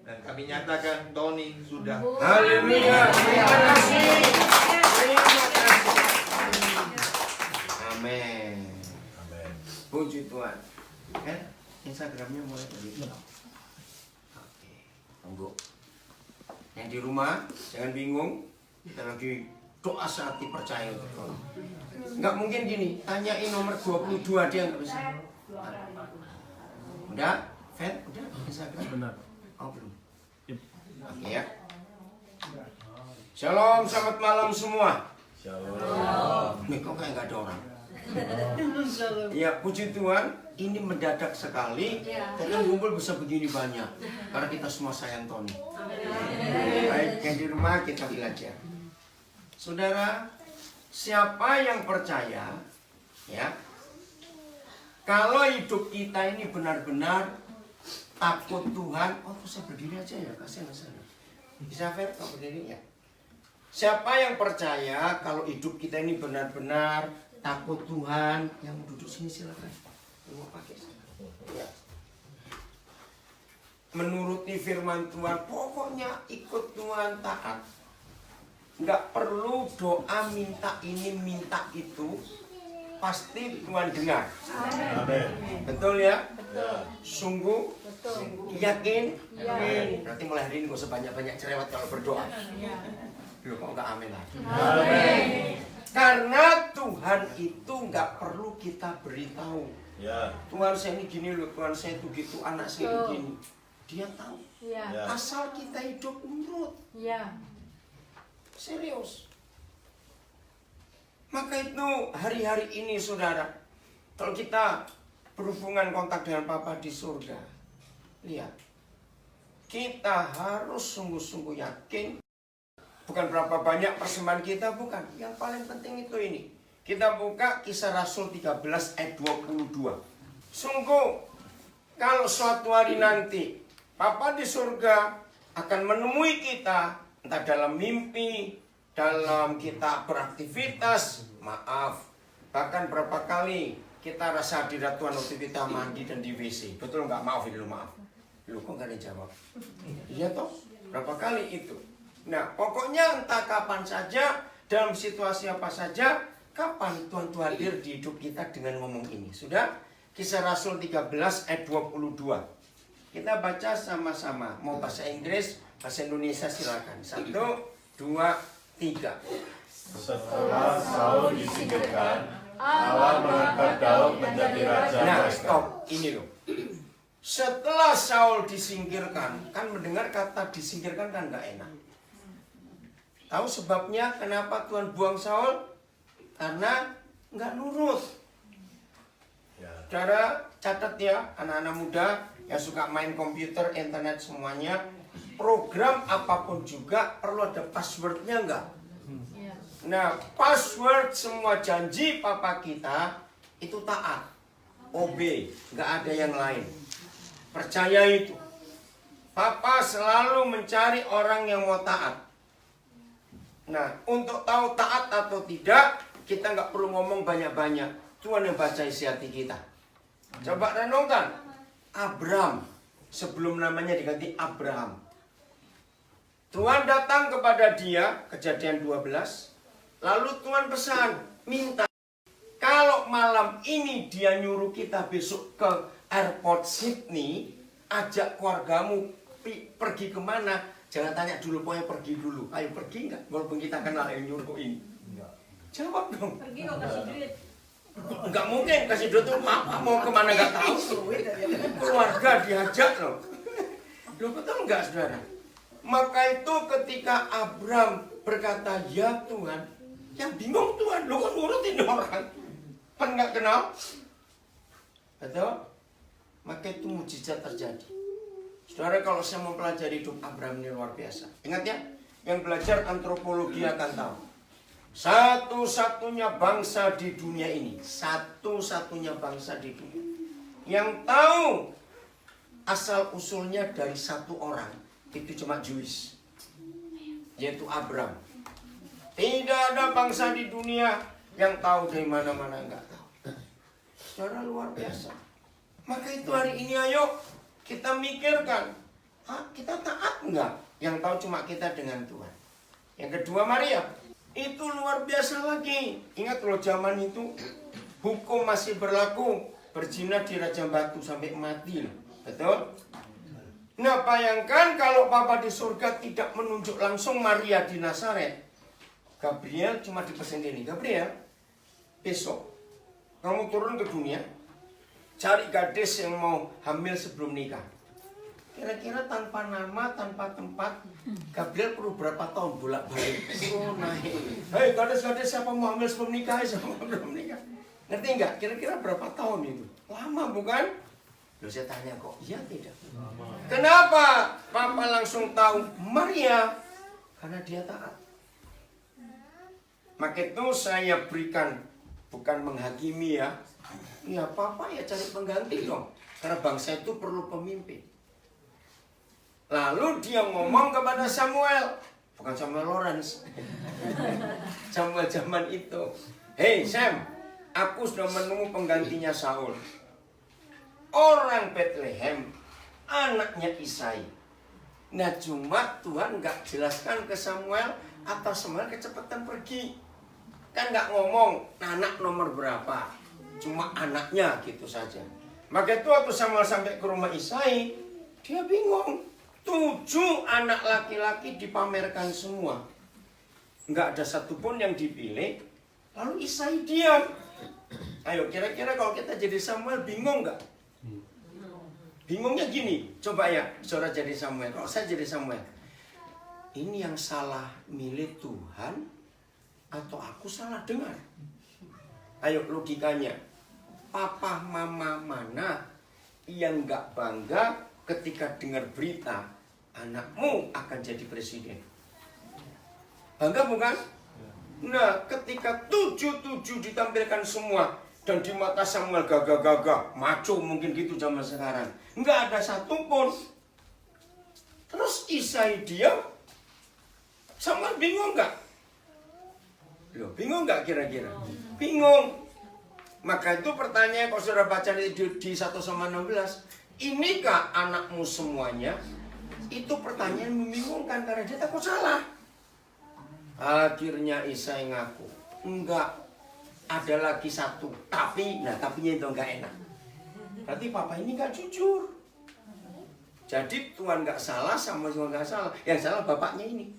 Dan kami nyatakan Tony sudah. Haleluya. Terima kasih. Terima kasih. Amin. Amin. Puji Tuhan. Instagramnya mulai begitu. Oke. Tunggu. Yang di rumah jangan bingung. Kita lagi doa sehati percaya untuk Tuhan. Nggak mungkin gini. Tanyain nomor 22 dia nggak bisa. Udah? Fen? Udah? Instagram? Benar. Oh belum. Oke ya. Shalom, selamat malam semua. Shalom. Nih kok kayak nggak ada orang. Ya puji Tuhan, ini mendadak sekali. Kita ngumpul bisa begini banyak. Karena kita semua sayang Tony. Baik, yang di rumah kita belajar. Saudara, siapa yang percaya, ya, kalau hidup kita ini benar-benar takut Tuhan. Oh, saya berdiri aja ya, kasihan saya. Bisa Fer, kau berdiri ya. Siapa yang percaya kalau hidup kita ini benar-benar takut Tuhan, yang duduk sini silakan. Mau pakai ya. Menuruti firman Tuhan, pokoknya ikut Tuhan, taat. Nggak perlu doa minta ini minta itu, pasti Tuhan dengar. Amin. Betul ya? Ya. Sungguh? Yakin? Amin. Berarti mulai hari ini gak usah banyak-banyak cerewet kalau berdoa. Loh kok nggak amin lagi? Amin. Karena Tuhan itu nggak perlu kita beritahu. Ya. Tuhan saya ini gini loh, Tuhan saya itu gitu, anak saya begini. Dia tahu. Ya. Asal kita hidup menurut. Serius. Maka itu hari-hari ini saudara, kalau kita berhubungan kontak dengan Bapa di surga, lihat, kita harus sungguh-sungguh yakin. Bukan berapa banyak persembahan kita, bukan. Yang paling penting itu ini. Kita buka Kisah Rasul 13 ayat 22. Sungguh, kalau suatu hari nanti Bapa di surga akan menemui kita, entah dalam mimpi, dalam kita beraktivitas, maaf. Bahkan berapa kali kita rasa hadirat Tuhan waktu kita mandi dan di WC. Betul nggak? Maaf ini, maaf. Lu kok nggak ada jawab? Iya toh? Berapa kali itu? Nah, pokoknya entah kapan saja, dalam situasi apa saja, kapan Tuhan itu hadir di hidup kita dengan ngomong ini. Sudah? Kisah Rasul 13 ayat 22. Kita baca sama-sama. Mau bahasa Inggris, bahasa Indonesia silakan. 1, 2, 3. Setelah Saul disingkirkan, Allah mengangkat Daud menjadi raja. Nah, stop. Ini loh. Setelah Saul disingkirkan, kan mendengar kata disingkirkan kan nggak enak. Tahu sebabnya kenapa Tuhan buang Saul? Karena nggak nurut. Ya. Saudara, catat ya, anak-anak muda yang suka main komputer, internet semuanya, program apapun juga perlu ada passwordnya nggak? Nah, password semua janji Papa kita itu taat, OB, nggak ada yang lain. Percaya itu. Papa selalu mencari orang yang mau taat. Nah, untuk tahu taat atau tidak, kita nggak perlu ngomong banyak-banyak. Tuhan yang baca isi hati kita. Coba renungkan. Abram, sebelum namanya diganti Abraham. Tuhan datang kepada dia, Kejadian 12. Lalu Tuhan pesan, minta. Kalau malam ini dia nyuruh kita besok ke airport Sydney, ajak keluargamu pergi kemana? Jangan tanya dulu, pokoknya pergi dulu. Ayo pergi nggak? Walaupun kita kenal yang nyuruh ini. Jawab dong. Pergi kok kasih duit. Nggak mungkin kasih duit tuh mau kemana nggak tahu. Keluarga diajak loh. Loh betul nggak saudara? Maka itu ketika Abram berkata ya Tuhan, yang bingung Tuhan, lo kan nurutin orang. Kan nggak kenal? Betul? Maka itu mujizat terjadi. Saudara, kalau saya mau pelajari hidup Abraham ini luar biasa. Ingat ya, yang belajar antropologi akan tahu. Satu-satunya bangsa di dunia ini, satu-satunya bangsa di dunia yang tahu asal-usulnya dari satu orang, itu cuma Jewish, yaitu Abraham. Tidak ada bangsa di dunia yang tahu dari mana-mana, enggak tahu. Saudara, luar biasa. Maka itu hari ini ayo kita mikirkan, Kita taat enggak? Yang tahu cuma kita dengan Tuhan. Yang kedua Maria, itu luar biasa lagi. Ingat loh zaman itu hukum masih berlaku, berzina dirajam batu sampai mati loh. Betul? Nah bayangkan kalau Bapa di surga tidak menunjuk langsung Maria di Nazaret. Gabriel cuma dipesan ini, Gabriel, besok kamu turun ke dunia, cari gadis yang mau hamil sebelum nikah. Kira-kira tanpa nama, tanpa tempat, Gabriel perlu berapa tahun bolak-balik? Oh naik. Hei gadis-gadis siapa mau hamil sebelum nikah? Siapa belum nikah? Ngerti nggak? Kira-kira berapa tahun itu? Lama bukan? Loh saya tanya kok, iya tidak? Kenapa? Papa langsung tahu Maria, karena dia taat. Maka itu saya berikan, bukan menghakimi ya. Ya Papa ya cari pengganti dong. Karena bangsa itu perlu pemimpin. Lalu dia ngomong kepada Samuel. Bukan Samuel Lawrence. Samuel zaman itu. Hei Sam, aku sudah menemu penggantinya Saul. Orang Bethlehem, anaknya Isai. Nah cuma Tuhan nggak jelaskan ke Samuel atau Samuel kecepatan pergi. Kan nggak ngomong anak nomor berapa. Cuma anaknya gitu saja. Maka itu waktu Samuel sampai ke rumah Isai, dia bingung. 7 anak laki-laki dipamerkan semua. Nggak ada satupun yang dipilih. Lalu Isai diam. Ayo kira-kira kalau kita jadi Samuel bingung nggak? Bingungnya gini, coba ya saudara jadi Samuel. Kalau saya jadi Samuel, ini yang salah milih Tuhan atau aku salah dengar? Ayo logikanya, papa mama mana yang nggak bangga ketika dengar berita anakmu akan jadi presiden? Bangga bukan? Nah ketika 7 ditampilkan semua dan di mata Samuel gagah-gagah, maco mungkin gitu zaman sekarang, nggak ada satupun. Terus Isai diam, Samuel bingung nggak? Loh, bingung nggak kira-kira? Bingung. Maka itu pertanyaan kalau saudara baca di 1 sama 16, inikah anakmu semuanya? Itu pertanyaan membingungkan karena dia takut salah. Akhirnya Isai ngaku, enggak, ada lagi satu, tapi, nah tapinya itu enggak enak. Berarti papa ini enggak jujur. Jadi Tuhan enggak salah, sama juga enggak salah. Yang salah bapaknya ini.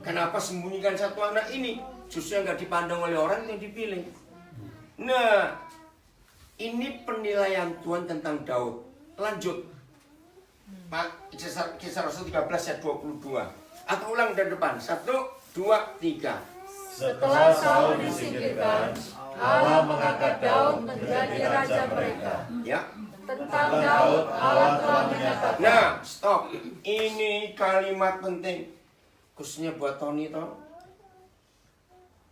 Kenapa sembunyikan satu anak ini? Justru enggak dipandang oleh orang yang dipilih. Nah, ini penilaian Tuhan tentang Daud. Lanjut. Pak, Kisah Rasul 13 ayat 22. Atau ulang dari depan. 1, 2, 3. Setelah Saul disingkirkan, Allah mengangkat Daud menjadi raja mereka. Ya. Tentang Daud, Allah telah menyatakan. Nah, stop. Ini kalimat penting. Khususnya buat Tony toh.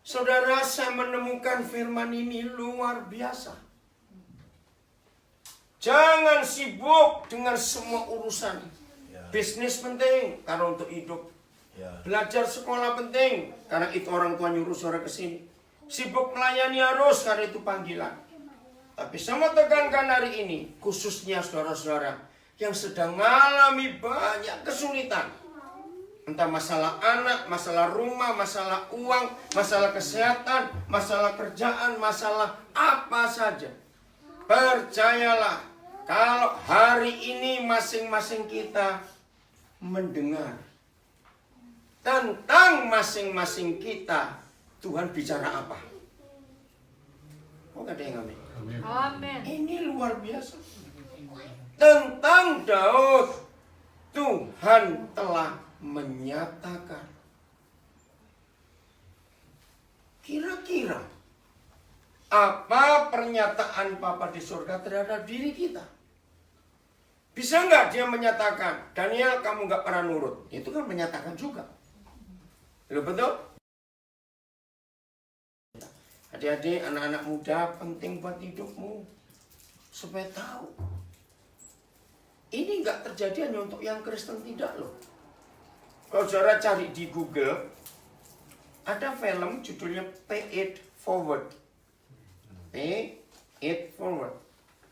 Saudara, saya menemukan firman ini luar biasa. Jangan sibuk dengan semua urusan. Bisnis penting karena untuk hidup. Belajar sekolah penting karena itu orang tua nyuruh saudara ke sini. Sibuk melayani harus karena itu panggilan. Tapi sama tekankan hari ini, khususnya saudara-saudara yang sedang mengalami banyak kesulitan. Entah masalah anak, masalah rumah, masalah uang, masalah kesehatan, masalah kerjaan, masalah apa saja. Percayalah, kalau hari ini masing-masing kita mendengar tentang masing-masing kita, Tuhan bicara apa? Oh, gak ada yang amin. Amin. Ini luar biasa. Tentang Daud, Tuhan telah menyatakan. Kira-kira apa pernyataan Bapa di surga terhadap diri kita? Bisa nggak dia menyatakan, Daniel kamu nggak pernah nurut? Itu kan menyatakan juga. Loh, betul? Adik-adik, anak-anak muda penting buat hidupmu. Supaya tahu. Ini nggak terjadi hanya untuk yang Kristen, tidak loh. Kalau saudara cari di Google, ada film judulnya Pay It Forward. Pay It Forward.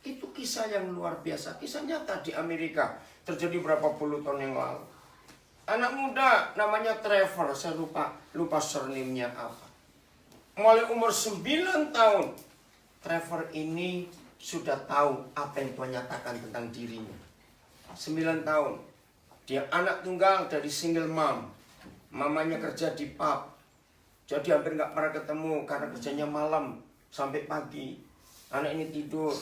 Itu kisah yang luar biasa. Kisah nyata di Amerika. Terjadi berapa puluh tahun yang lalu. Anak muda namanya Trevor. Saya lupa surname-nya apa. Mulai umur 9 tahun. Trevor ini sudah tahu apa yang Tuhan nyatakan tentang dirinya. 9 tahun. Dia anak tunggal dari single mom. Mamanya kerja di pub. Jadi hampir nggak pernah ketemu karena kerjanya malam sampai pagi. Anak ini tidur.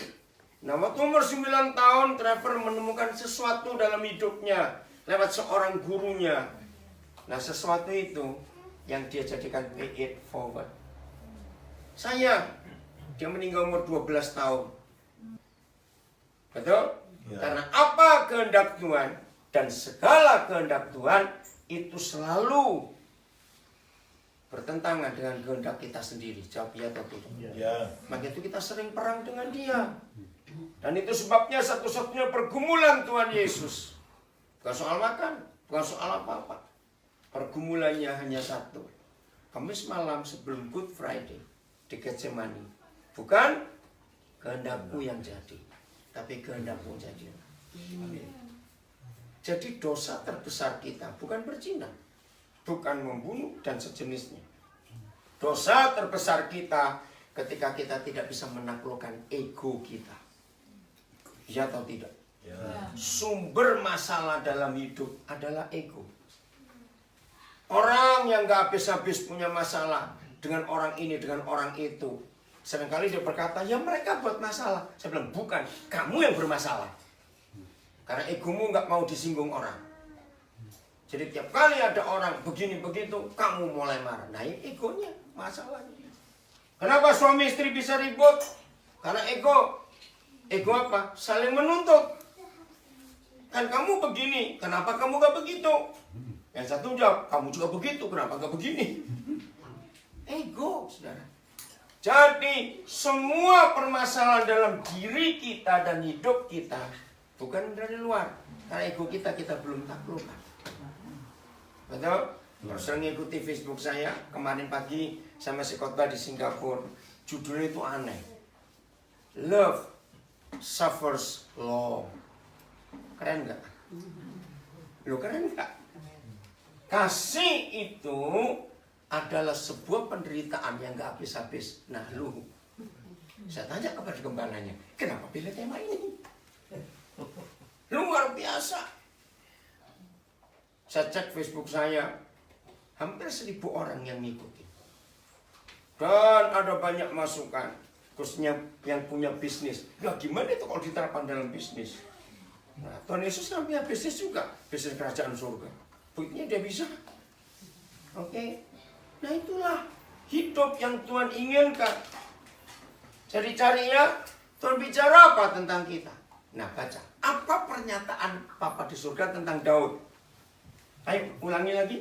Nah, waktu umur 9 tahun, Trevor menemukan sesuatu dalam hidupnya lewat seorang gurunya. Nah, sesuatu itu yang dia jadikan pay it forward. Sayang, dia meninggal umur 12 tahun. Betul? Ya. Karena apa kehendak Tuhan dan segala kehendak Tuhan itu selalu bertentangan dengan kehendak kita sendiri. Jawab ya atau tidak? Ya. Maka itu kita sering perang dengan dia. Dan itu sebabnya satu-satunya pergumulan Tuhan Yesus. Bukan soal makan, bukan soal apa-apa. Pergumulannya hanya satu. Kamis malam sebelum Good Friday di Getsemani. Bukan kehendakku yang jadi, tapi kehendakmu jadi. Jadi dosa terbesar kita bukan berzina, bukan membunuh dan sejenisnya. Dosa terbesar kita ketika kita tidak bisa menaklukkan ego kita. Ya atau tidak? Ya. Sumber masalah dalam hidup adalah ego. Orang yang gak habis-habis punya masalah dengan orang ini, dengan orang itu. Seringkali dia berkata, ya mereka buat masalah. Saya bilang, bukan, kamu yang bermasalah. Karena egomu gak mau disinggung orang. Jadi tiap kali ada orang begini begitu, kamu mulai marah. Nah ini egonya masalahnya. Kenapa suami istri bisa ribut? Karena ego. Ego apa? Saling menuntut. Kan kamu begini, kenapa kamu gak begitu? Yang satu jawab, kamu juga begitu, kenapa gak begini? Ego, saudara. Jadi semua permasalahan dalam diri kita dan hidup kita bukan dari luar. Karena ego kita belum taklukkan. Betul? Terus ngikuti Facebook saya, kemarin pagi saya masih khotbah di Singapura. Judulnya itu aneh. Love suffers long. Keren nggak? Lo keren nggak? Kasih itu adalah sebuah penderitaan yang nggak habis-habis. Nah lu, saya tanya kepada gembalanya, kenapa pilih tema ini? Luar biasa. Saya cek Facebook saya, hampir 1.000 orang yang mengikuti. Dan ada banyak masukan, khususnya yang punya bisnis. Ya gimana itu kalau diterapkan dalam bisnis? Nah, Tuhan Yesus kan punya bisnis juga, bisnis kerajaan surga. Buktinya dia bisa. Oke. Nah itulah hidup yang Tuhan inginkan. Jadi carinya, Tuhan bicara apa tentang kita? Nah baca, apa pernyataan Bapa di surga tentang Daud? Ayo ulangi lagi.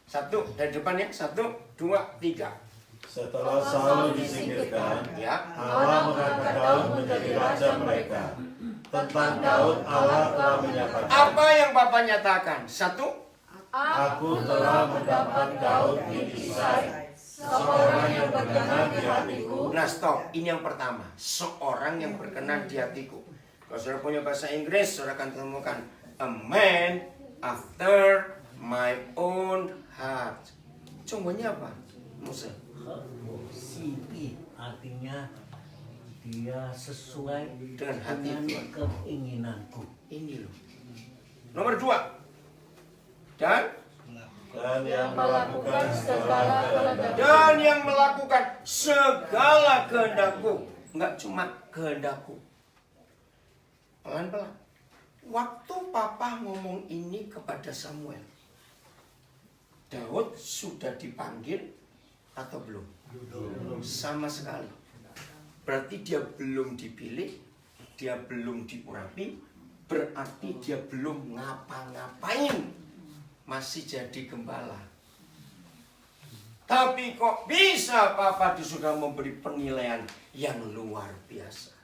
1, dari depan ya. 1, 2, 3. Setelah Saul disingkirkan, ya, Allah mengangkat Daud menjadi raja mereka. Tentang Daud, Allah telah menyatakan. Apa yang Bapak nyatakan? 1, aku telah mendapat Daud bin Isai, seorang yang berkenan di hatiku. Nah stop, ini yang pertama. Seorang yang berkenan di hatiku. Kalau saudara punya bahasa Inggris, saudara akan temukan a man after my own heart. Contohnya apa? Musa. Sipi artinya dia sesuai dengan hati Tuhan. Keinginanku. Ini loh. Nomor 2. Dan yang melakukan segala kehendakku. Dan yang melakukan segala kehendakku. Enggak cuma kehendakku. Pelan-pelan. Waktu Papa ngomong ini kepada Samuel, Daud sudah dipanggil atau belum? Belum. Sama sekali. Berarti dia belum dipilih, dia belum diurapi, berarti dia belum ngapa-ngapain. Masih jadi gembala. Tapi kok bisa Papa di surga memberi penilaian yang luar biasa.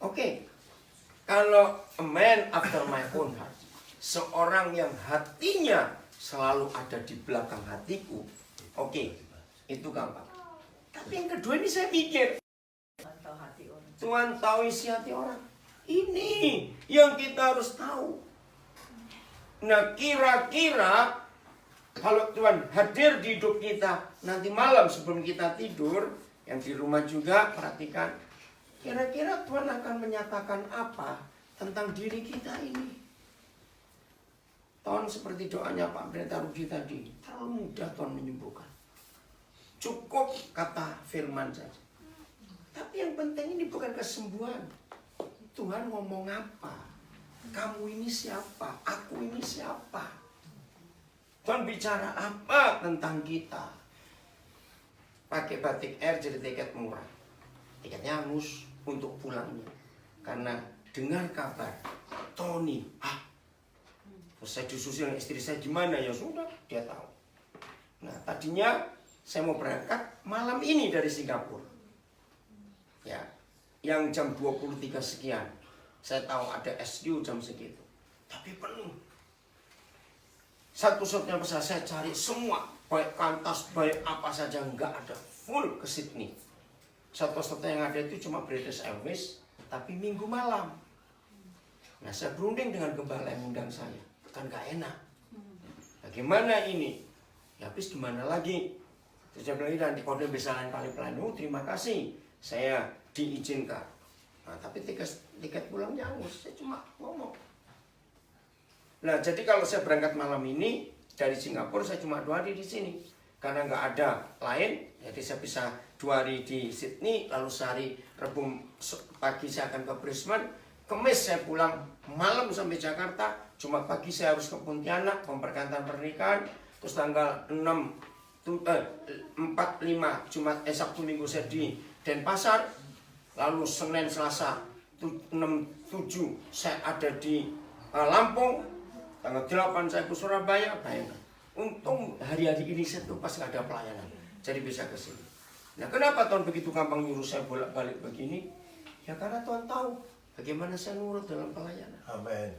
Oke. Kalau a man after my own heart, seorang yang hatinya selalu ada di belakang hatiku. Oke, itu gampang. Tapi yang kedua ini saya pikir. Tuhan tahu isi hati orang. Ini yang kita harus tahu. Nah, kira-kira kalau Tuhan hadir di hidup kita nanti malam sebelum kita tidur, yang di rumah juga perhatikan, kira-kira Tuhan akan menyatakan apa tentang diri kita ini. Tuhan seperti doanya Pak Pendeta Rudi tadi, terlalu mudah Tuhan menyembuhkan. Cukup kata firman saja. Tapi yang penting ini bukan kesembuhan. Tuhan ngomong apa? Kamu ini siapa? Aku ini siapa? Tuhan bicara apa tentang kita? Pakai batik air jadi tiket murah. Tiketnya hangus untuk pulangnya. Karena dengar kabar, Tony, terus saya disusul dengan istri saya gimana, ya sudah, dia tahu. Nah, tadinya saya mau berangkat malam ini dari Singapura. Ya, yang jam 23 sekian. Saya tahu ada SU jam segitu. Tapi penuh. Satu-satunya pesawat saya cari semua, baik Qantas, baik apa saja, nggak ada, full ke Sydney. Satu-satunya yang ada itu cuma British Airways, tapi minggu malam. Nah, saya berunding dengan gembala yang undang saya. Kan gak enak. Bagaimana ini? Ya habis gimana lagi? Terus saya bilang, nanti kode bisa lain kali pelan. Oh, terima kasih, saya diizinkan. Nah, tapi tiket pulangnya hangus. Saya cuma ngomong. Nah, jadi kalau saya berangkat malam ini dari Singapura, saya cuma 2 hari di sini. Karena nggak ada lain, jadi saya bisa 2 hari di Sydney, lalu sehari Rabu pagi saya akan ke Brisbane. Kamis saya pulang malam sampai Jakarta. Cuma pagi saya harus ke Pontianak memperkantan pernikahan. Terus tanggal 4, 5 Jumat, Sabtu Minggu saya di Denpasar. Lalu Senin, Selasa 6, 7 saya ada di Lampung. Tanggal 8 saya ke Surabaya. Bayangkan, untung hari-hari ini saya tuh pas nggak ada pelayanan, jadi bisa ke sini. Nah, kenapa Tuhan begitu gampang nyuruh saya bolak-balik begini? Ya karena Tuhan tahu bagaimana saya nurut dalam pelayanan. Amin.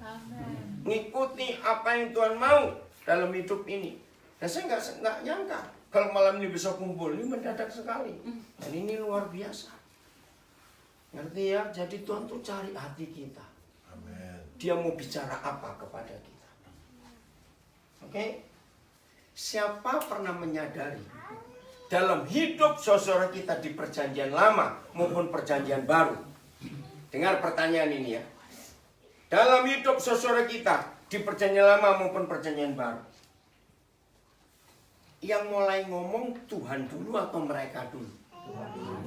Ngikuti apa yang Tuhan mau dalam hidup ini. Dan saya nggak nyangka kalau malam ini bisa kumpul. Ini mendadak sekali. Dan ini luar biasa. Ngerti ya? Jadi Tuhan tuh cari hati kita. Amin. Dia mau bicara apa kepada kita. Oke? Siapa pernah menyadari dalam hidup saudara kita di perjanjian lama maupun perjanjian baru? Dengar pertanyaan ini ya. Dalam hidup saudara kita di perjanjian lama maupun perjanjian baru, yang mulai ngomong Tuhan dulu atau mereka dulu?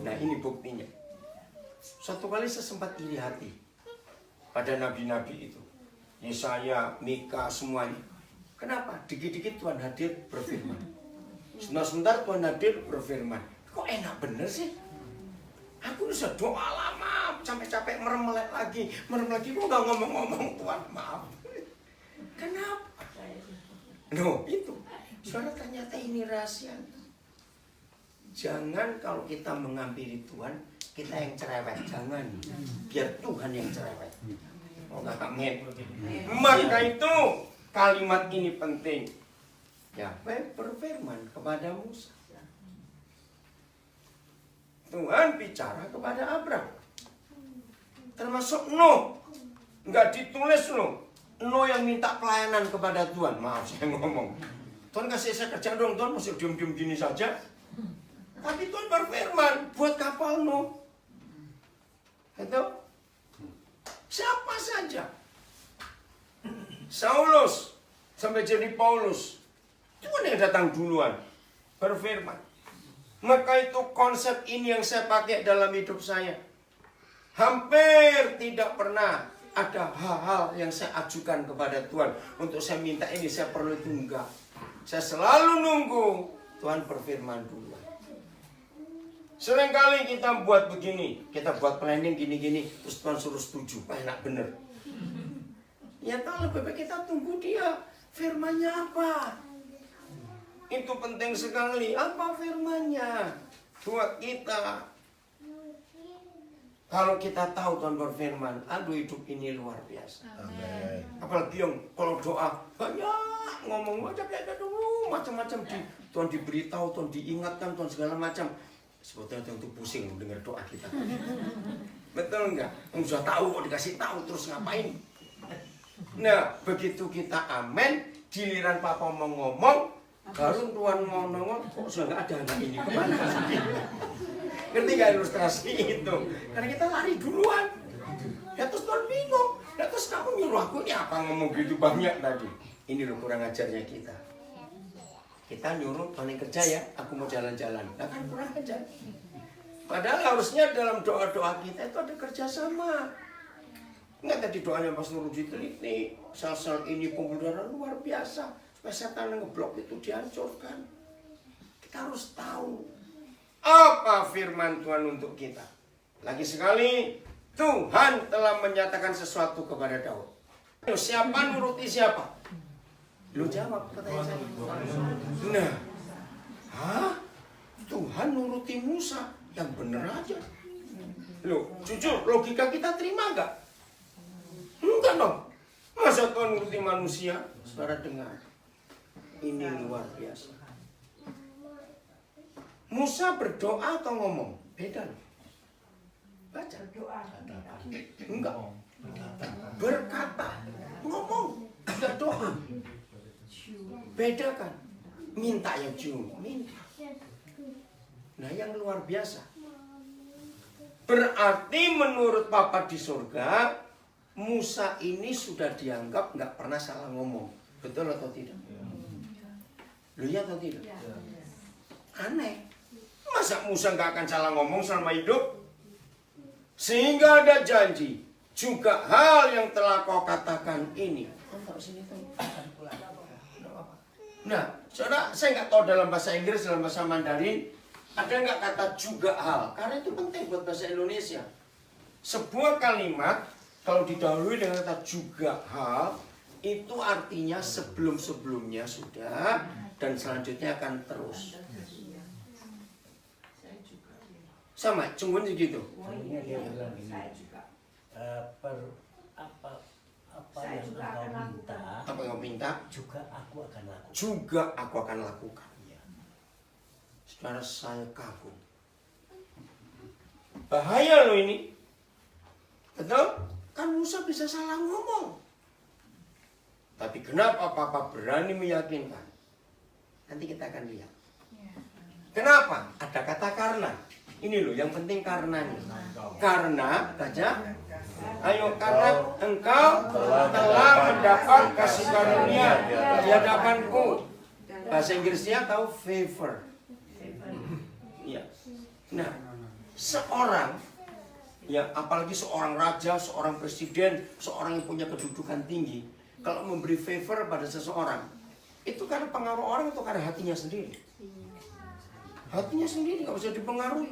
Nah, ini buktinya. Suatu kali saya sempat iri hati pada nabi-nabi itu, Yesaya, Mika, semuanya. Kenapa? Dikit-dikit Tuhan hadir berfirman. Sebentar-sebentar Tuhan hadir berfirman. Kok enak bener sih? Aku bisa doa lama sampai capek merem lagi, kok nggak ngomong-ngomong Tuhan, maaf. Kenapa? No, itu. Saudara, ternyata ini rahasia. Jangan kalau kita menghampiri Tuhan, kita yang cerewet. Jangan. Biar Tuhan yang cerewet. Oh, amin. Maka itu kalimat ini penting. Yahweh berfirman kepada Musa. Tuhan bicara kepada Abraham. Termasuk Nuh. Enggak ditulis loh. Nuh yang minta pelayanan kepada Tuhan. Maaf saya ngomong. Tuhan kasih saya kerjaan dong. Tuhan masih diam-diam gini saja. Tapi Tuhan berfirman buat kapal Nuh. Itu siapa saja. Saulus sampai jadi Paulus. Tuhan yang datang duluan. Berfirman. Maka itu konsep ini yang saya pakai dalam hidup saya. Hampir tidak pernah ada hal-hal yang saya ajukan kepada Tuhan. Untuk saya minta ini, saya perlu itu, enggak. Saya selalu nunggu Tuhan berfirman duluan. Seringkali kita buat begini. Kita buat planning gini-gini. Terus Tuhan suruh setuju. Enak bener. Ya tahu lebih baik kita tunggu dia. Firmannya apa? Itu penting sekali. Apa firmannya buat kita? Kalau kita tahu Tuhan berfirman, aduh hidup ini luar biasa. Amin. Apalagi yang kalau doa banyak ngomong macam-macam di Tuhan diberitahu, Tuhan diingatkan, Tuhan segala macam. Sebetulnya tentu pusing dengar doa kita. Betul enggak? Sudah tahu kok dikasih tahu terus ngapain? Nah, begitu kita amin, giliran papa mau ngomong, baru Tuhan mau nongol, kok sudah nggak ada anak ini kemana? Ngerti nggak ilustrasi itu? Karena kita lari duluan. Ya terus Tuhan bingung. Ya terus kamu nyuruh aku ini apa ngomong gitu banyak tadi? Ini loh kurang ajarnya kita. Kita nyuruh Tuhan kerja ya, aku mau jalan-jalan. Nah kan kurang ajar. Padahal harusnya dalam doa-doa kita itu ada kerjasama. Enggak tadi doanya Mas Nur diteliti, sel-sel ini pembuluh darah luar biasa. Supaya setan ngeblok itu dihancurkan. Kita harus tahu apa firman Tuhan untuk kita. Lagi sekali, Tuhan telah menyatakan sesuatu kepada Daud. Siapa nuruti siapa? Lu jawab pertanyaan saya. Nah, Tuhan nuruti Musa, yang bener aja. Loh, jujur, logika kita terima enggak? Enggak dong. Masa Tuhan nuruti manusia? Saudara dengar. Ini luar biasa. Musa berdoa atau ngomong? Beda loh. Baca. Enggak. Berkata. Ngomong. Enggak doa. Beda kan? Minta ya minta. Nah yang luar biasa. Berarti menurut Papa di surga, Musa ini sudah dianggap nggak pernah salah ngomong. Betul atau tidak? Lu ya atau tidak? Aneh. Masa Musa nggak akan salah ngomong selama hidup? Sehingga ada janji. Juga hal yang telah kau katakan ini. Nah, saudara, saya nggak tahu dalam bahasa Inggris, dalam bahasa Mandarin, ada nggak kata juga hal? Karena itu penting buat bahasa Indonesia. Sebuah kalimat, kalau didahului dengan kata juga hal, itu artinya sebelum-sebelumnya sudah, dan selanjutnya akan terus. Sama, cuma gitu. Soalnya dia bilang gini, apa yang engkau minta, Apa yang kau minta? juga aku akan lakukan. Juga aku akan lakukan. Saudara, saya kagum. Bahaya loh ini. Betul? Kan Musa bisa salah ngomong. Tapi kenapa Papa berani meyakinkan? Nanti kita akan lihat. Kenapa? Ada kata karena. Ini loh yang penting karenanya. Karena, baca. Ayo, karena engkau telah mendapat kasih karunia di hadapanku. Bahasa Inggrisnya tahu favor. Ya. Nah, seorang, ya apalagi seorang raja, seorang presiden, seorang yang punya kedudukan tinggi, kalau memberi favor pada seseorang, itu karena pengaruh orang atau karena hatinya sendiri? Hatinya sendiri, nggak bisa dipengaruhi.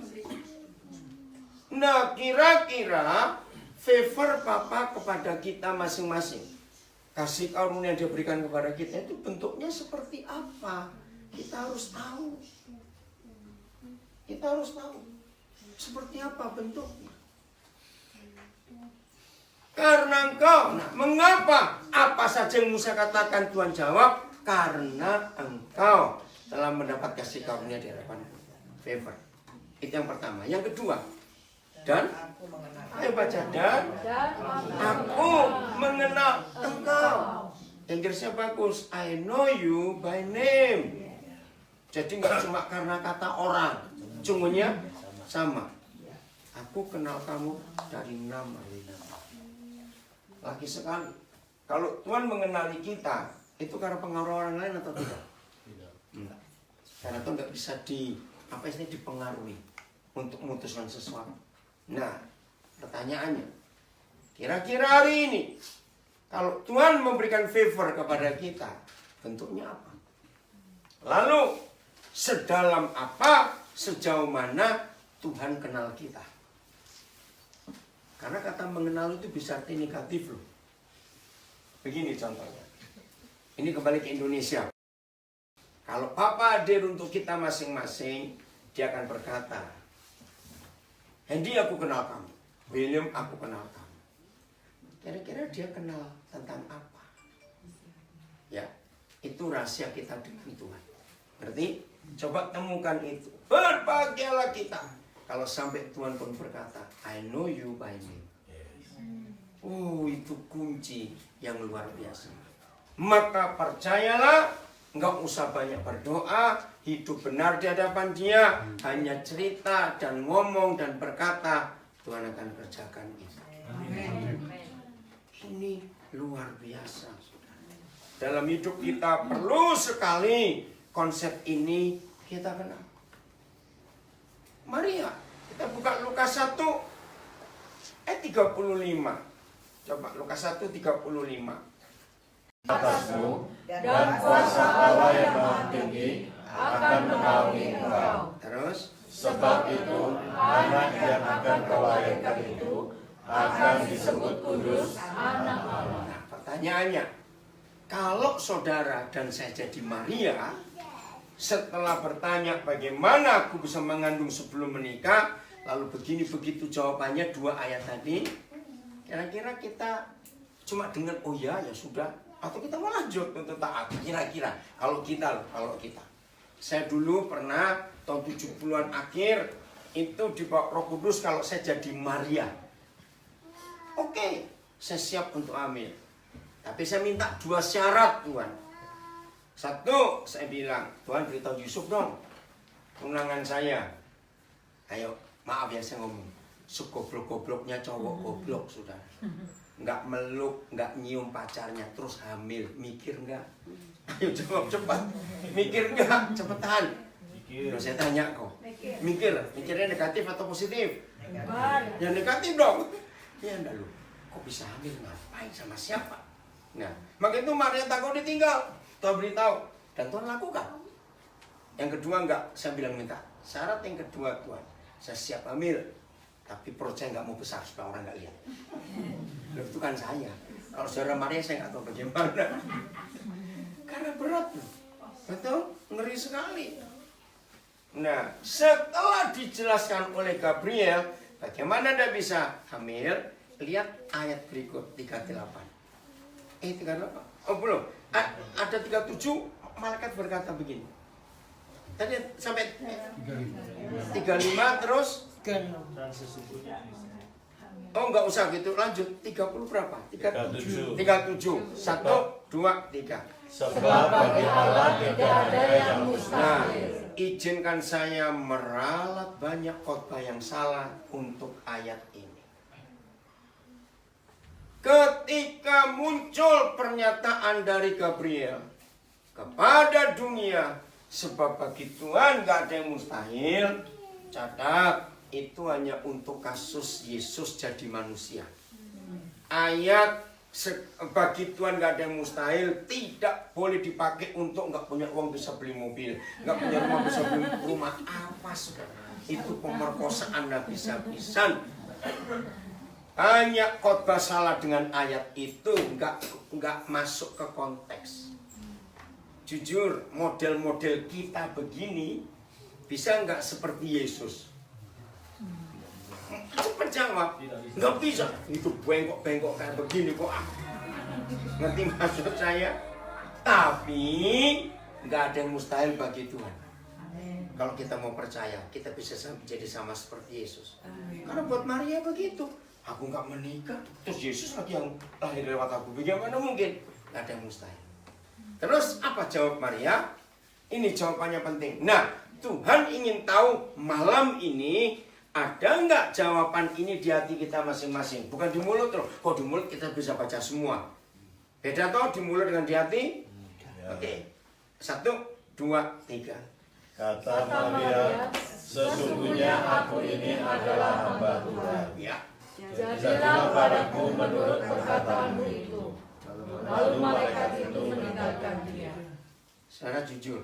Nah, kira-kira favor Papa kepada kita masing-masing, kasih karunia yang dia berikan kepada kita itu bentuknya seperti apa? Kita harus tahu. Kita harus tahu seperti apa bentuknya. Karena engkau, nah, mengapa? Apa saja yang Musa katakan Tuhan jawab, karena engkau telah mendapat kasih karunia di hadapan favor. Itu yang pertama. Yang kedua, dan ayo baca, dan aku mengenal engkau. Inggrisnya bagus, I know you by name. Jadi nggak cuma karena kata orang, cumanya sama. Aku kenal kamu dari nama. Lagi sekali, kalau Tuhan mengenali kita, itu karena pengaruh orang lain atau tidak? Tidak. Karena itu nggak bisa dipengaruhi untuk memutuskan sesuatu. Nah, pertanyaannya, kira-kira hari ini, kalau Tuhan memberikan favor kepada kita, bentuknya apa? Lalu, sedalam apa, sejauh mana Tuhan kenal kita? Karena kata mengenal itu bisa arti negatif loh. Begini contohnya. Ini kembali ke Indonesia. Kalau Papa hadir untuk kita masing-masing, dia akan berkata, Hendy, aku kenal kamu. William, aku kenal kamu. Kira-kira dia kenal tentang apa? Ya, itu rahasia kita dengan Tuhan. Ngerti? Coba temukan itu. Berbahagialah kita kalau sampai Tuhan pun berkata, I know you by name. Oh, itu kunci yang luar biasa. Maka percayalah, enggak usah banyak berdoa, hidup benar di hadapan Dia, hanya cerita dan ngomong dan berkata, Tuhan akan kerjakan itu. Ini luar biasa. Dalam hidup kita perlu sekali konsep ini kita kenal. Maria, kita buka Lukas 1 ayat 35. Coba Lukas 1:35. Atasmu dan kuasa Allah yang Maha Tinggi akan menaungi engkau. Terus, Sebab itu anak yang akan kau lahirkan itu akan disebut kudus, anak Allah. nah, pertanyaannya, kalau saudara dan saya jadi Maria, setelah bertanya bagaimana aku bisa mengandung sebelum menikah, lalu begini begitu jawabannya 2 ayat tadi, kira-kira kita cuma dengar oh ya sudah, atau kita mau lanjut untuk taat? Kira-kira kalau kita, saya dulu pernah tahun 70-an akhir itu dibawa Roh Kudus kalau saya jadi Maria. Oke, saya siap untuk hamil. Tapi saya minta 2 syarat Tuhan. 1, saya bilang, Tuhan beritahu Yusuf dong, tunangan saya. Ayo, maaf ya saya ngomong, segoblok-gobloknya cowok goblok sudah. Nggak meluk, nggak nyium pacarnya, terus hamil, mikir nggak? Ayo jawab cepat, mikir nggak? Cepetan. Terus saya tanya kok, mikirnya negatif atau positif? Yang negatif dong. Ya enggak lu, kok bisa hamil, ngapain, sama siapa? Nah, maka itu Maria takut ditinggal. Tuhan beritahu dan Tuhan lakukan. Yang kedua enggak, saya bilang minta syarat yang kedua, Tuhan, saya siap hamil, tapi perut saya nggak mau besar supaya orang nggak lihat. Loh, itu kan saya. Kalau saudara Maria saya nggak tahu bagaimana. Karena berat loh. Betul? Ngeri sekali. Nah, setelah dijelaskan oleh Gabriel bagaimana Anda bisa hamil, lihat ayat berikut 38. 38. Oh belum. Ada 37, malaikat berkata begini. Tadi sampai 35 terus. Oh enggak usah gitu, lanjut. 30 berapa? 37. 1, 2, 3. Sebab bagi Allah tidak ada yang Nah, mustahil. izinkan saya meralat banyak khotbah yang salah untuk ayat ini. Ketika muncul pernyataan dari Gabriel kepada dunia, sebab bagi Tuhan gak ada yang mustahil, catat, itu hanya untuk kasus Yesus jadi manusia. Ayat bagi Tuhan gak ada yang mustahil tidak boleh dipakai untuk gak punya uang bisa beli mobil, gak punya rumah bisa beli rumah. Apa saudara? Itu pemerkosaan habis-habisan. Hanya khotbah salah dengan ayat itu nggak masuk ke konteks. Jujur, model-model kita begini bisa nggak seperti Yesus? Cepat jawab, nggak bisa. Itu bengkok-bengkok kayak begini kok. Ngerti maksud saya? Tapi nggak ada yang mustahil bagi Tuhan. Kalau kita mau percaya, kita bisa jadi sama seperti Yesus. Karena buat Maria begitu. Aku nggak menikah, terus Yesus lagi yang lahir lewat aku. Bagaimana mungkin? Nggak ada yang mustahil. Terus apa jawab Maria? Ini jawabannya penting. Nah, Tuhan ingin tahu malam ini ada nggak jawaban ini di hati kita masing-masing. Bukan di mulut loh. Kok di mulut kita bisa baca semua. Beda toh di mulut dengan di hati? Oke. 1, 2, 3. Kata Maria, sesungguhnya aku ini adalah hamba Tuhan. Ya. Jadilah padaku menurut perkataanmu itu. Lalu malaikat itu meninggalkan dia. Saudara jujur,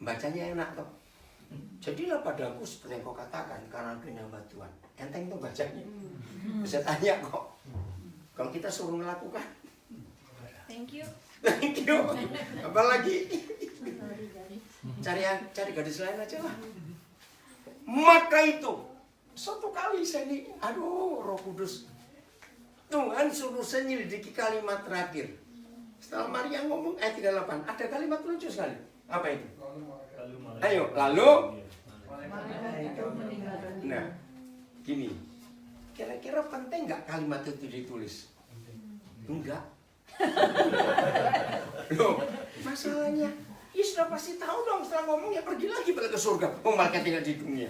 bacanya enak toh. Jadilah padaku seperti yang kau katakan, karena aku ini hamba Tuhan. Enteng tuh bacanya. Bisa tanya kok. Kalau kita suruh melakukan, Thank you. thank you. Apalagi cari gadis lain aja lah. Maka itu suatu kali saya nih, Roh Kudus, Tuhan suruh saya nyelidiki kalimat terakhir. Setelah Maria ngomong ayat 38, ada kalimat lucu sekali. Apa itu? Ayo, lalu. Nah, gini. Kira-kira penting nggak kalimat itu ditulis? Enggak. Loh, masalahnya, ya sudah pasti tahu dong setelah ngomong ya pergi lagi balik ke surga. Oh, malaikat tinggal di dunia.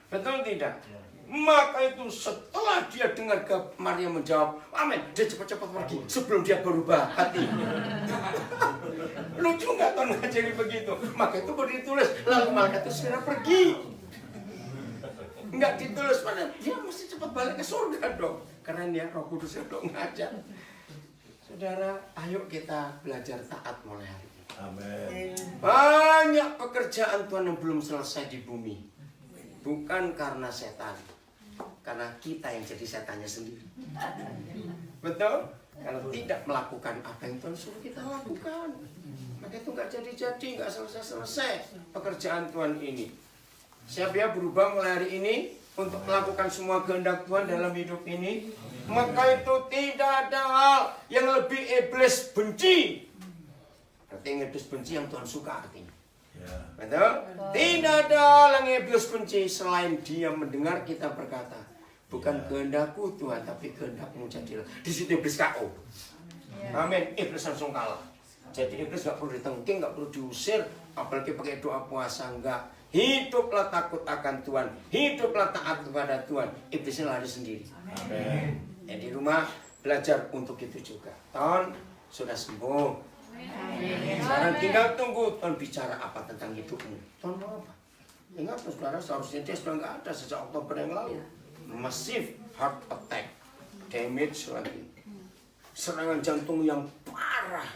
Betul tidak? Maka itu setelah dia dengar Maria menjawab, amin, dia cepat-cepat pergi sebelum dia berubah hati. Lucu nggak Tuhan ngajari begitu? Maka itu baru ditulis, lalu malaikat itu segera pergi. Nggak ditulis, padahal dia mesti cepat balik ke surga dong. Karena dia Roh Kudus yang dong ngajar. Saudara, ayo kita belajar taat mulai hari ini. Amin. Banyak pekerjaan Tuhan yang belum selesai di bumi. Bukan karena setan, karena kita yang jadi setannya sendiri. Betul? Kalau tidak melakukan apa yang Tuhan suruh kita lakukan, maka itu nggak jadi-jadi, nggak selesai-selesai pekerjaan Tuhan ini. Siap ya berubah mulai hari ini untuk melakukan semua kehendak Tuhan dalam hidup ini. Maka itu tidak ada hal yang lebih iblis benci. Artinya yang iblis benci yang Tuhan suka artinya. Ya. Betul? Tidak ada hal yang iblis benci selain dia mendengar kita berkata, bukan kehendakku Tuhan, tapi kehendakmu jadilah. Di situ iblis KO. Amin. Iblis langsung kalah. Jadi iblis nggak perlu ditengking, nggak perlu diusir, apalagi pakai doa puasa, enggak. Hiduplah takut akan Tuhan, hiduplah taat kepada Tuhan. Iblisnya lari sendiri. Amin. Di rumah belajar untuk itu juga. Ton sudah sembuh. Sekarang tinggal tunggu Ton bicara apa tentang hidupmu. Ton mau apa? Ingat saudara, seharusnya dia sudah nggak ada sejak Oktober yang lalu. Massive heart attack, damage lagi, serangan jantung yang parah.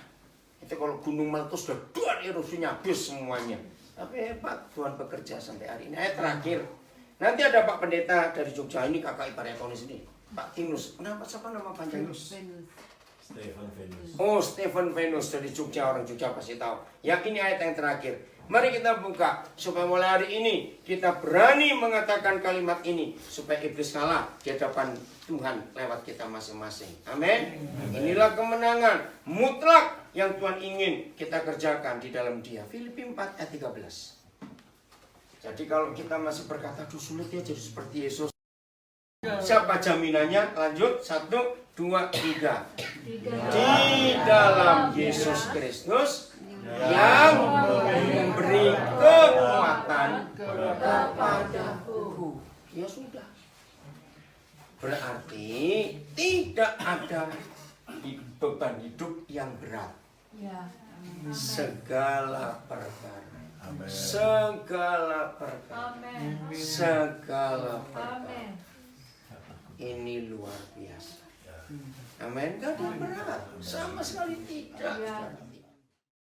Itu kalau gunung meletus sudah dua erupsinya habis semuanya. Tapi hebat Tuhan bekerja sampai hari ini. Terakhir, nanti ada Pak Pendeta dari Jogja, ini kakak ipar Ekonis ini, Pak Tinus. Kenapa siapa nama panjangnya? Stephen Venus. Oh, Stephen Venus dari Jogja, orang Jogja pasti tahu. Ya, ini ayat yang terakhir. Mari kita buka supaya mulai hari ini kita berani mengatakan kalimat ini supaya iblis kalah di hadapan Tuhan lewat kita masing-masing. Amin. Inilah kemenangan mutlak yang Tuhan ingin kita kerjakan di dalam Dia. Filipi 4 ayat 13. Jadi kalau kita masih berkata, aduh sulit ya jadi seperti Yesus. Siapa jaminannya? Lanjut, 1, 2, 3. Di dalam Yesus Kristus yang memberi kekuatan kepadaku. Ya sudah. Berarti tidak ada beban hidup yang berat. Segala perkara. Amin. Segala perkara. Segala perkara. Ini luar biasa. Amin. Gak ada berat. Sama sekali tidak.